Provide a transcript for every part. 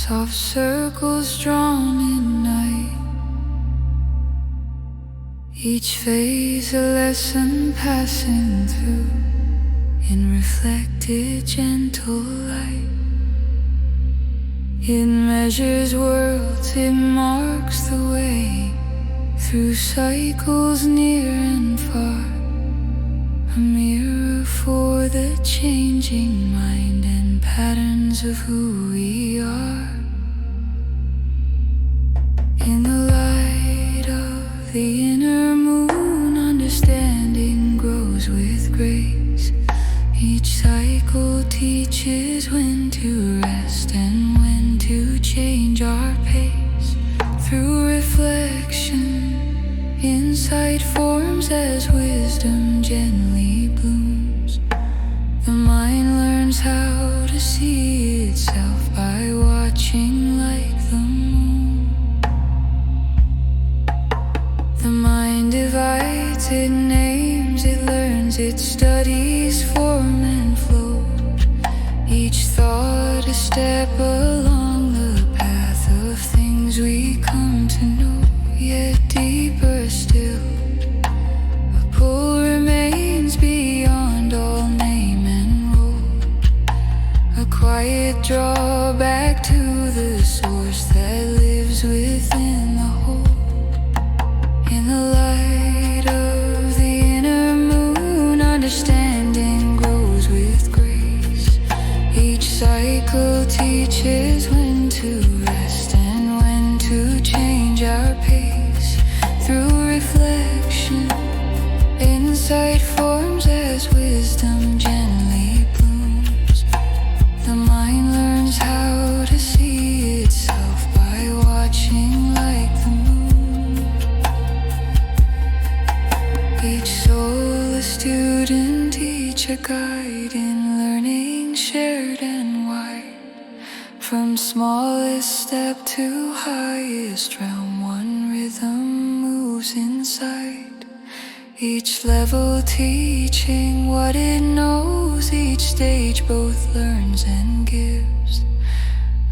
Soft circles drawn in night, each phase a lesson passing through in reflected gentle light. It measures worlds, it marks the way through cycles near and far, a mirror for the changing mind and patterns of who we are. In the light of the inner moon, understanding grows with grace. Each cycle teaches when to rest and when to change our pace. Through reflection, insight forms as wisdom gently blooms. The mind learns how to see itself by watching like the moon. The mind divides, it names, it learns, it studies form and flow. Each thought a step along the path of things we come to know. Yet deeper still, a pull remains beyond all name and role. A quiet draw back to the source that lives within the whole. In the light of the inner moon, understanding grows with grace. Each cycle teaches when to rest and when to change our pace. Through reflection, insight forms as wisdom gently blooms. The mind learns how to see itself by watching like the moon. Each soul a student, each a guide in learning shared and wide. From smallest step to highest realm, one rhythm moves inside. Each level teaching what it knows, each stage both learns and gives.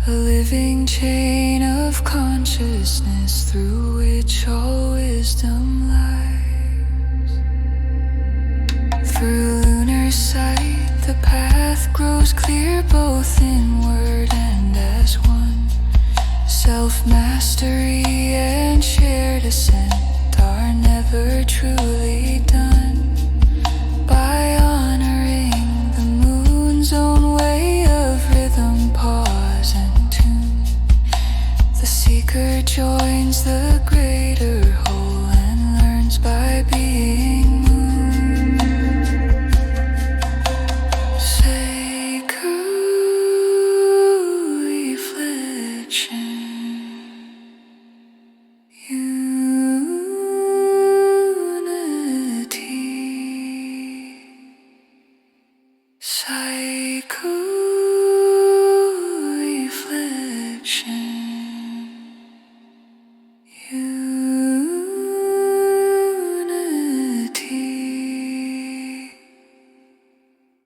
A living chain of consciousness through which all wisdom lies. Through lunar sight, the path grows clear both inward and as one. Self-mastery and shared ascent are never truly